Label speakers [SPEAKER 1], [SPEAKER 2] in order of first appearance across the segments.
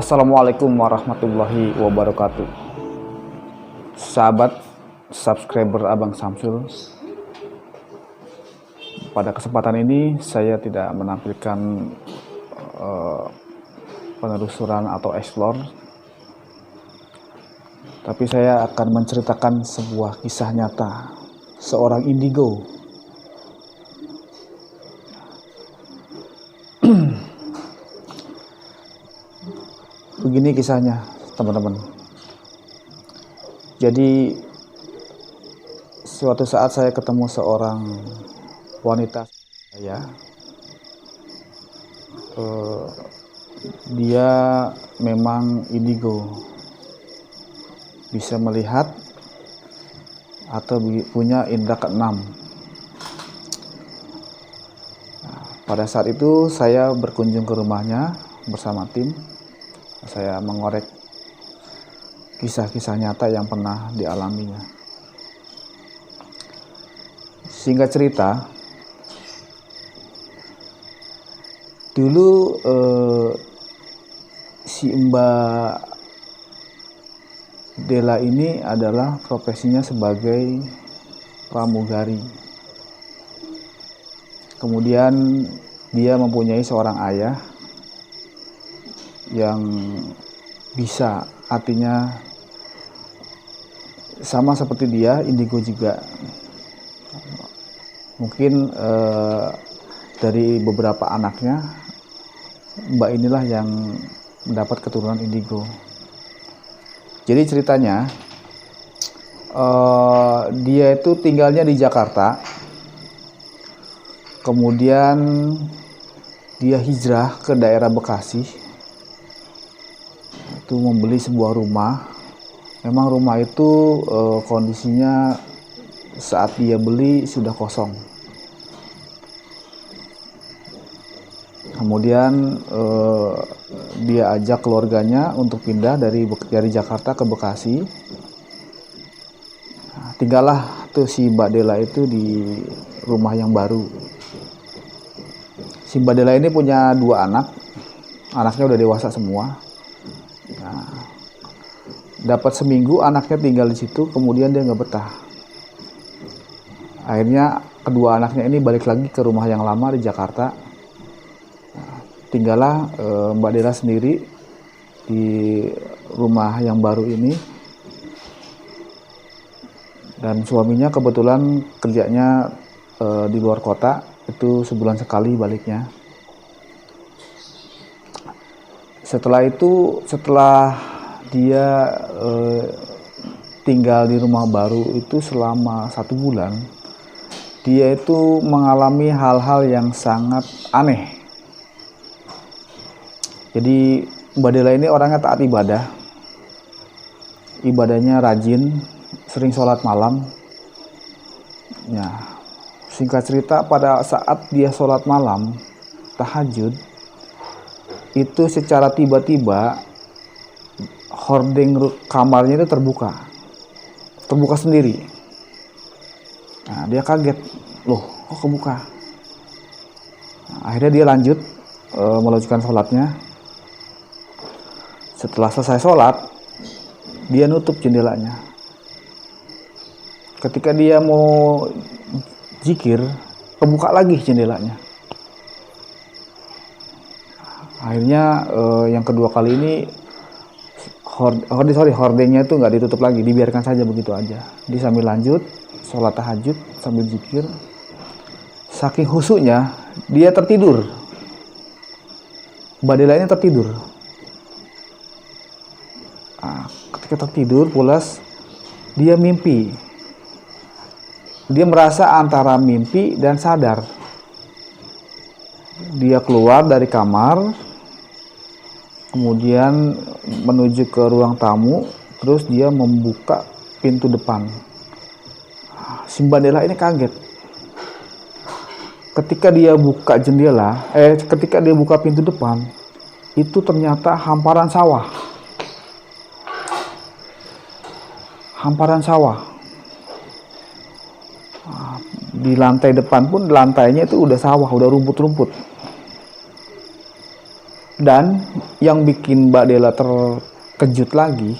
[SPEAKER 1] Assalamualaikum warahmatullahi wabarakatuh. Sahabat subscriber Abang Samsul, pada kesempatan ini saya tidak menampilkan penelusuran atau explore, tapi saya akan menceritakan sebuah kisah nyata seorang indigo. Begini kisahnya, teman-teman. Jadi suatu saat saya ketemu seorang wanita, dia memang indigo, bisa melihat atau punya indera keenam. Pada saat itu saya berkunjung ke rumahnya bersama tim. Saya mengorek kisah-kisah nyata yang pernah dialaminya. Singkat cerita, dulu si Mbak Dela ini adalah profesinya sebagai pramugari. Kemudian dia mempunyai seorang ayah yang bisa, artinya sama seperti dia, indigo juga. Mungkin dari beberapa anaknya, Mbak inilah yang mendapat keturunan indigo. Jadi ceritanya, dia itu tinggalnya di Jakarta, kemudian dia hijrah ke daerah Bekasi, itu membeli sebuah rumah. Memang rumah itu kondisinya saat dia beli sudah kosong. Kemudian dia ajak keluarganya untuk pindah dari Jakarta ke Bekasi. Tinggallah tuh si Mbak Dela itu di rumah yang baru. Si Mbak Dela ini punya 2 anak. Anaknya udah dewasa semua. Dapat seminggu anaknya tinggal di situ, kemudian dia nggak betah. Akhirnya kedua anaknya ini balik lagi ke rumah yang lama di Jakarta. Tinggallah Mbak Dela sendiri di rumah yang baru ini. Dan suaminya kebetulan kerjanya di luar kota, itu sebulan sekali baliknya. Setelah dia tinggal di rumah baru itu selama 1 bulan, dia itu mengalami hal-hal yang sangat aneh. Jadi Mbak Dela ini orangnya taat ibadah, ibadahnya rajin, sering sholat malam. Ya, singkat cerita, pada saat dia sholat malam tahajud, itu secara tiba-tiba hordeng kamarnya itu terbuka sendiri. Nah, dia kaget, loh kok kebuka. Nah, akhirnya dia lanjut melanjutkan sholatnya. Setelah selesai sholat, dia nutup jendelanya. Ketika dia mau zikir, kebuka lagi jendelanya. Akhirnya yang kedua kali ini hordengnya itu nggak ditutup lagi, dibiarkan saja begitu aja. Dia sambil lanjut sholat tahajud sambil zikir. Saking khusyuknya dia tertidur. Mbak Dela ini tertidur. Nah, ketika tertidur pulas, dia mimpi. Dia merasa antara mimpi dan sadar. Dia keluar dari kamar, kemudian menuju ke ruang tamu, terus dia membuka pintu depan. Si Mbak Dela ini kaget. Ketika dia buka pintu depan, itu ternyata hamparan sawah. Di lantai depan pun, lantainya itu udah sawah, udah rumput-rumput. Dan yang bikin Mbak Dela terkejut lagi,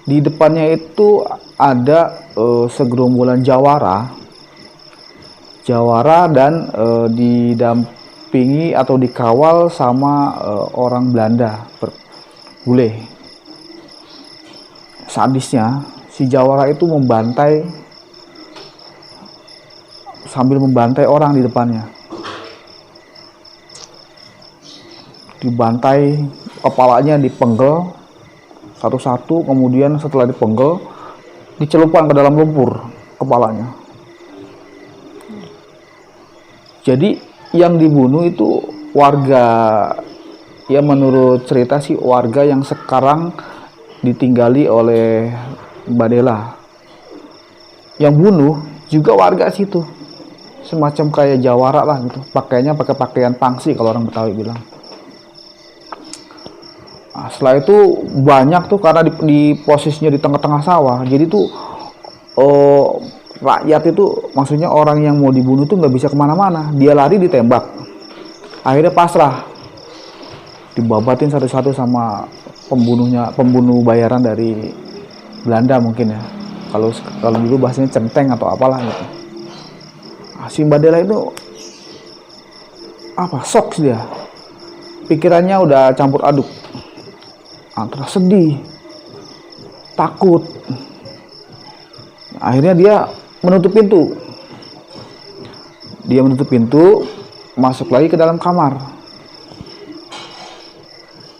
[SPEAKER 1] di depannya itu ada segerombolan jawara dan didampingi atau dikawal sama orang Belanda bule. Sadisnya si jawara itu sambil membantai orang di depannya. Dibantai, kepalanya dipenggal satu-satu, kemudian setelah dipenggal dicelupkan ke dalam lumpur kepalanya. Jadi yang dibunuh itu warga, ya menurut cerita sih warga yang sekarang ditinggali oleh Mbak Dela. Yang bunuh juga warga situ, semacam kayak jawara lah gitu, pakaiannya pakai pakaian pangsi kalau orang Betawi bilang. Nah, setelah itu banyak tuh, karena di posisinya di tengah-tengah sawah, jadi tuh rakyat itu, maksudnya orang yang mau dibunuh tuh nggak bisa kemana-mana, dia lari ditembak, akhirnya pasrah, dibabatin satu-satu sama pembunuh bayaran dari Belanda mungkin ya, kalau dulu bahasanya centeng atau apalah gitu. Nah, si Mbak Dela itu shock dia, pikirannya udah campur aduk antara sedih, takut. Akhirnya dia menutup pintu, masuk lagi ke dalam kamar.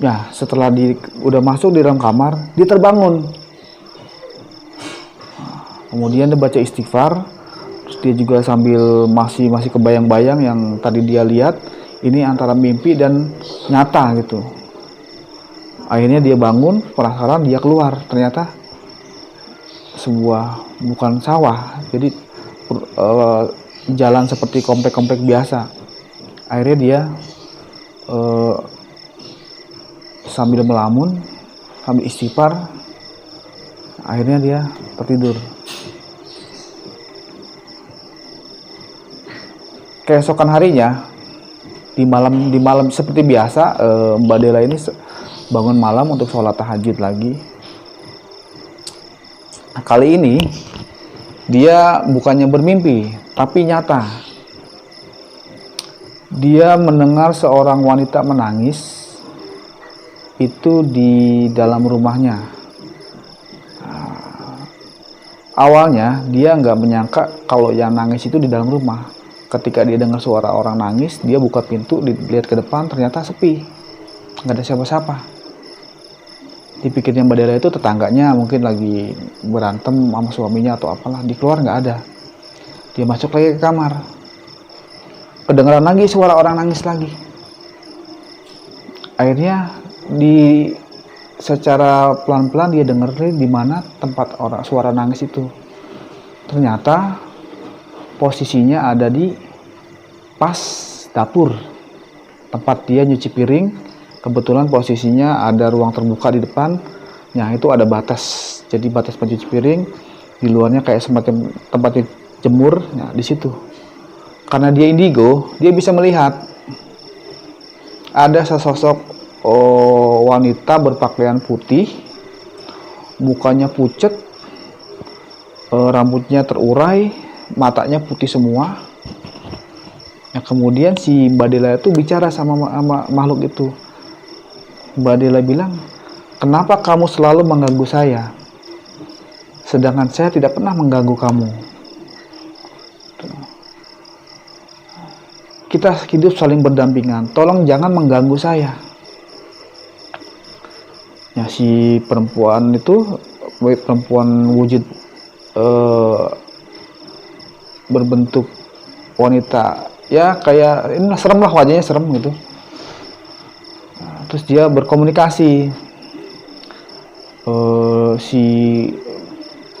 [SPEAKER 1] Ya, setelah udah masuk di dalam kamar, dia terbangun. Kemudian dia baca istighfar, terus dia juga sambil masih kebayang-bayang yang tadi dia lihat, ini antara mimpi dan nyata gitu. Akhirnya dia bangun, penasaran, dia keluar, ternyata bukan sawah, jadi jalan seperti komplek-komplek biasa. Akhirnya dia sambil melamun, sambil istighfar, akhirnya dia tertidur. Keesokan harinya, di malam seperti biasa, Mbak Dela ini bangun malam untuk sholat tahajud lagi. Kali ini dia bukannya bermimpi, tapi nyata. Dia mendengar seorang wanita menangis itu di dalam rumahnya. Awalnya dia nggak menyangka kalau yang nangis itu di dalam rumah. Ketika dia dengar suara orang nangis, dia buka pintu, dilihat ke depan, ternyata sepi, nggak ada siapa-siapa. Dipikirnya Mbak Dela itu tetangganya mungkin lagi berantem sama suaminya atau apalah, di keluar nggak ada. Dia masuk lagi ke kamar, kedengaran lagi suara orang nangis lagi. Akhirnya secara pelan-pelan dia dengerin di mana tempat suara nangis itu. Ternyata posisinya ada di pas dapur, tempat dia nyuci piring. Kebetulan posisinya ada ruang terbuka di depan. Nah, itu ada batas. Jadi batas pencuci piring, di luarnya kayak semacam tempat jemur. Nah, di situ. Karena dia indigo, dia bisa melihat ada sesosok wanita berpakaian putih, mukanya pucet, rambutnya terurai, matanya putih semua. Nah, kemudian si Mbak Dela itu bicara sama makhluk itu. Mbak Dela bilang, kenapa kamu selalu mengganggu saya, sedangkan saya tidak pernah mengganggu kamu. Kita hidup saling berdampingan, tolong jangan mengganggu saya. Ya, si perempuan itu, perempuan wujud berbentuk wanita, ya kayak ini serem lah, wajahnya serem gitu. Terus dia berkomunikasi. Si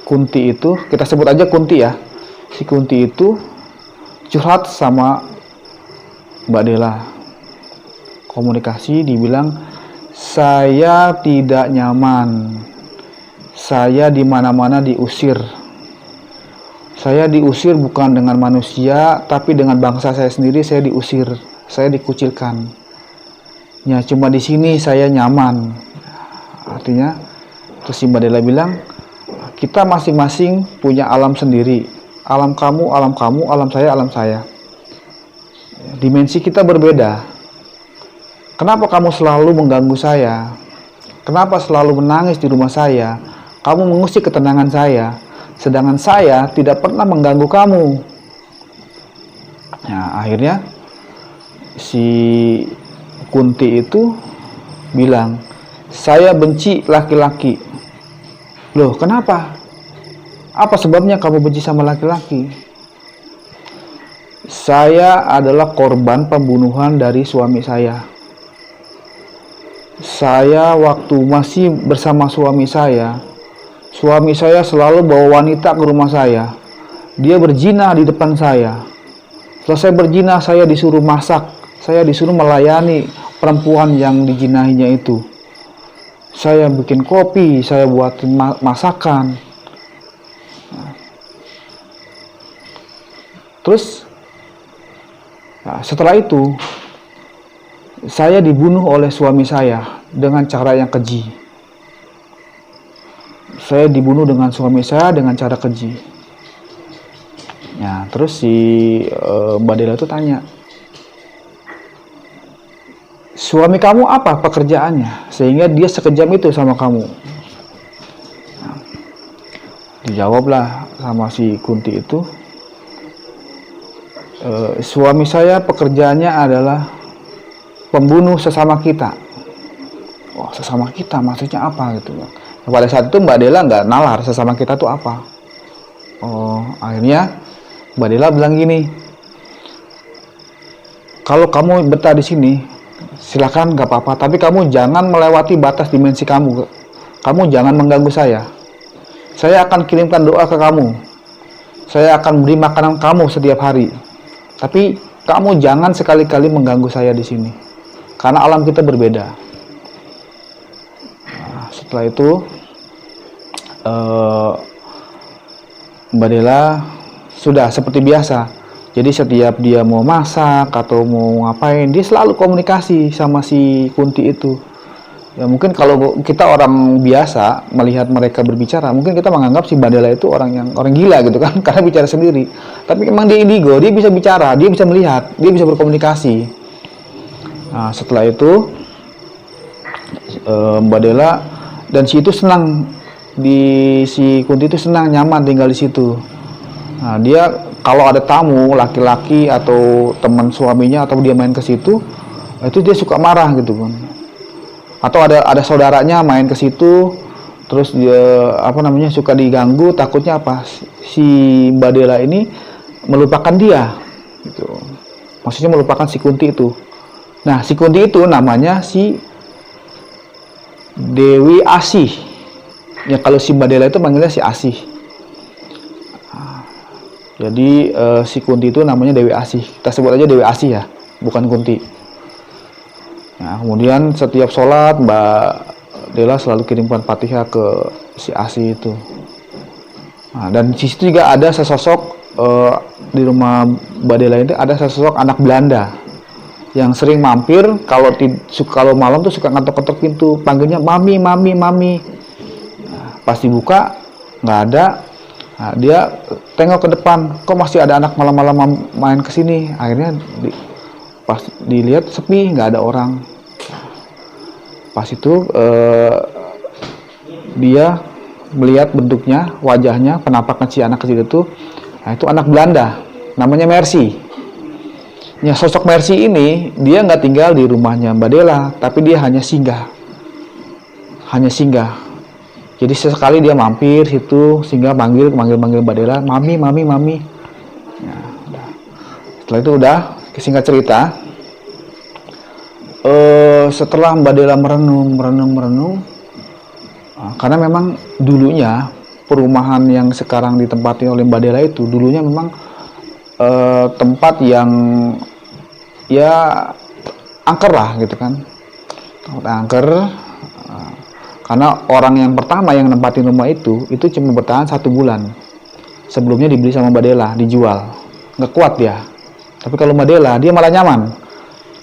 [SPEAKER 1] Kunti itu, kita sebut aja Kunti ya. Si Kunti itu curhat sama Mbak Dela. Komunikasi, dibilang, saya tidak nyaman. Saya di mana-mana diusir. Saya diusir bukan dengan manusia, tapi dengan bangsa saya sendiri saya diusir. Saya dikucilkan. Ya cuma di sini saya nyaman. Artinya, terus si Mbak Dela bilang, kita masing-masing punya alam sendiri. Alam kamu, alam saya. Dimensi kita berbeda. Kenapa kamu selalu mengganggu saya? Kenapa selalu menangis di rumah saya? Kamu mengusik ketenangan saya, sedangkan saya tidak pernah mengganggu kamu. Nah, akhirnya si Kunti itu bilang, saya benci laki-laki. Loh, kenapa? Apa sebabnya kamu benci sama laki-laki? Saya adalah korban pembunuhan dari suami saya. Saya waktu masih bersama suami saya selalu bawa wanita ke rumah saya. Dia berzina di depan saya. Selesai berzina, saya disuruh masak. Saya disuruh melayani perempuan yang dijinahinya itu. Saya bikin kopi, saya buatin masakan. Terus, nah, setelah itu, saya dibunuh oleh suami saya dengan cara yang keji. Saya dibunuh dengan suami saya dengan cara keji. Ya, terus si Mbak Dela itu tanya, suami kamu apa pekerjaannya sehingga dia sekejam itu sama kamu? Nah, dijawablah sama si Kunti itu, suami saya pekerjaannya adalah pembunuh sesama kita. Wah, sesama kita maksudnya apa gitu? Pada saat itu Mbak Dela nggak nalar sesama kita tuh apa. Oh, akhirnya Mbak Dela bilang gini, kalau kamu betah di sini, silakan nggak apa-apa, tapi kamu jangan melewati batas dimensi kamu. Kamu jangan mengganggu saya. Saya akan kirimkan doa ke kamu. Saya akan beri makanan kamu setiap hari. Tapi kamu jangan sekali-kali mengganggu saya di sini, karena alam kita berbeda. Nah, setelah itu Mbak Dela sudah seperti biasa. Jadi setiap dia mau masak atau mau ngapain, dia selalu komunikasi sama si Kunti itu. Ya mungkin kalau kita orang biasa melihat mereka berbicara, mungkin kita menganggap si Mbak Dela itu orang gila gitu kan, karena bicara sendiri. Tapi emang dia indigo, dia bisa bicara, dia bisa melihat, dia bisa berkomunikasi. Nah, setelah itu Mbak Dela dan si itu senang, si Kunti itu senang nyaman tinggal di situ. Nah, dia kalau ada tamu laki-laki atau teman suaminya atau dia main ke situ, itu dia suka marah gitu kan. Atau ada saudaranya main ke situ, terus dia suka diganggu, takutnya apa? Si Mbak Dela ini melupakan dia gitu. Maksudnya melupakan si Kunti itu. Nah, si Kunti itu namanya si Dewi Asih. Ya kalau si Mbak Dela itu manggilnya si Asih. Jadi si Kunti itu namanya Dewi Asih. Kita sebut aja Dewi Asih ya, bukan Kunti. Nah, kemudian setiap sholat Mbak Dela selalu kirimkan Fatihah ke si Asih itu. Nah, dan di situ juga ada sesosok di rumah Mbak Dela itu ada sesosok anak Belanda yang sering mampir. Kalau malam tuh suka ngetok-ngetok pintu, panggilnya mami, mami, mami. Nah, pas dibuka nggak ada. Nah, dia tengok ke depan, kok masih ada anak malam-malam main ke sini. Akhirnya pas dilihat sepi, nggak ada orang. Pas itu dia melihat bentuknya, wajahnya, penampakan si anak kecil itu. Nah, itu anak Belanda, namanya Mercy. Ya, sosok Mercy ini dia nggak tinggal di rumahnya Mbak Dela, tapi dia hanya singgah. Jadi sesekali dia mampir situ, sehingga manggil Mbak Dela, mami, mami, mami. Nah, setelah itu udah, singkat cerita, setelah Mbak Dela merenung, karena memang dulunya perumahan yang sekarang ditempati oleh Mbak Dela itu dulunya memang tempat yang ya angker lah gitu kan, tempat angker. Karena orang yang pertama yang nempatin rumah itu cuma bertahan 1 bulan. Sebelumnya dibeli sama Mbak Dela, dijual. Nggak kuat dia. Tapi kalau Mbak Dela, dia malah nyaman.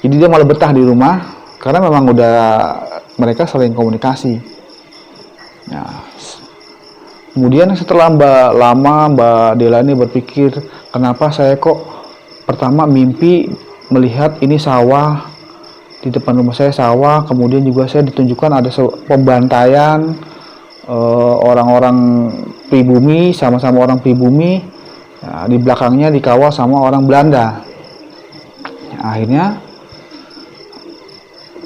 [SPEAKER 1] Jadi dia malah betah di rumah karena memang udah mereka saling komunikasi. Nah, kemudian setelah Mbak Dela ini berpikir, kenapa saya kok pertama mimpi melihat ini sawah, di depan rumah saya sawah, kemudian juga saya ditunjukkan ada pembantaian orang-orang pribumi, sama-sama orang pribumi. Nah, di belakangnya dikawal sama orang Belanda. Nah, akhirnya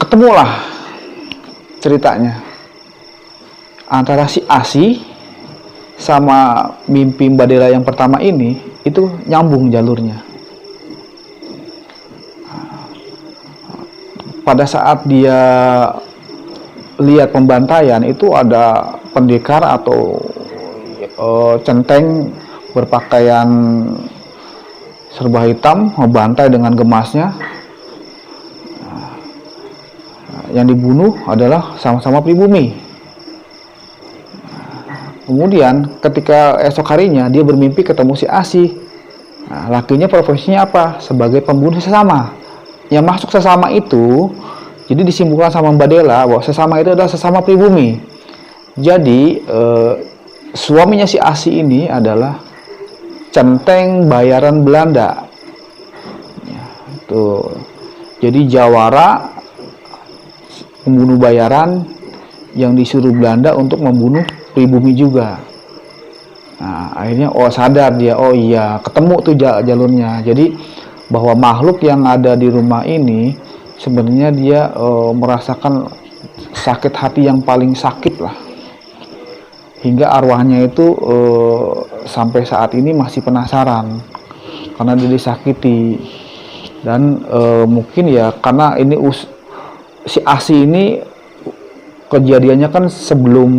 [SPEAKER 1] ketemulah ceritanya antara si Asi sama mimpi Mbak Dela yang pertama ini, itu nyambung jalurnya. Pada saat dia lihat pembantaian itu ada pendekar atau centeng berpakaian serba hitam membantai dengan gemasnya. Yang dibunuh adalah sama-sama pribumi. Kemudian ketika esok harinya dia bermimpi ketemu si Asi. Nah, lakinya profesinya apa? Sebagai pembunuh sesama. Yang masuk sesama itu, jadi disimpulkan sama Mbak Dela bahwa sesama itu adalah sesama pribumi. Jadi suaminya si Asi ini adalah centeng bayaran Belanda. Ya, itu. Jadi jawara pembunuh bayaran yang disuruh Belanda untuk membunuh pribumi juga. Nah, akhirnya sadar dia, oh iya, ketemu tuh jalurnya. Jadi bahwa makhluk yang ada di rumah ini sebenarnya dia merasakan sakit hati yang paling sakit lah. Hingga arwahnya itu sampai saat ini masih penasaran karena dia disakiti. Dan mungkin ya karena ini si Asi ini kejadiannya kan sebelum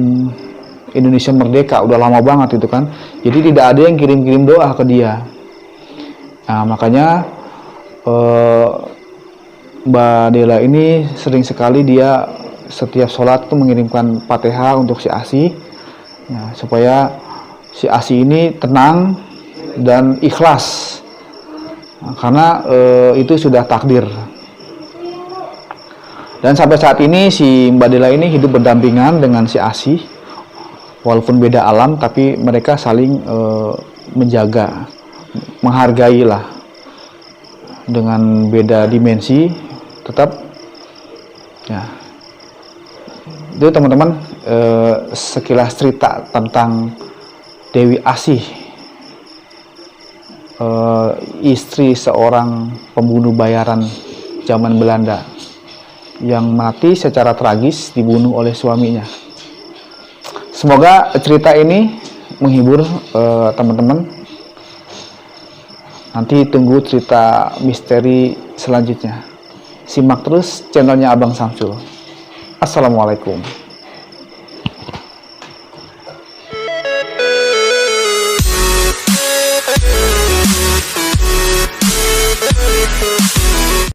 [SPEAKER 1] Indonesia merdeka, udah lama banget itu kan. Jadi tidak ada yang kirim-kirim doa ke dia. Nah, makanya Mbak Dela ini sering sekali dia setiap sholat itu mengirimkan Fatihah untuk si Asi. Nah, supaya si Asi ini tenang dan ikhlas. Nah, karena itu sudah takdir. Dan sampai saat ini si Mbak Dela ini hidup berdampingan dengan si Asi, walaupun beda alam, tapi mereka saling menjaga, menghargai lah, dengan beda dimensi, tetap ya. Itu teman-teman sekilas cerita tentang Dewi Asih, istri seorang pembunuh bayaran zaman Belanda yang mati secara tragis dibunuh oleh suaminya. Semoga cerita ini menghibur teman-teman. Nanti tunggu cerita misteri selanjutnya. Simak terus channelnya Abang Samsul. Assalamualaikum.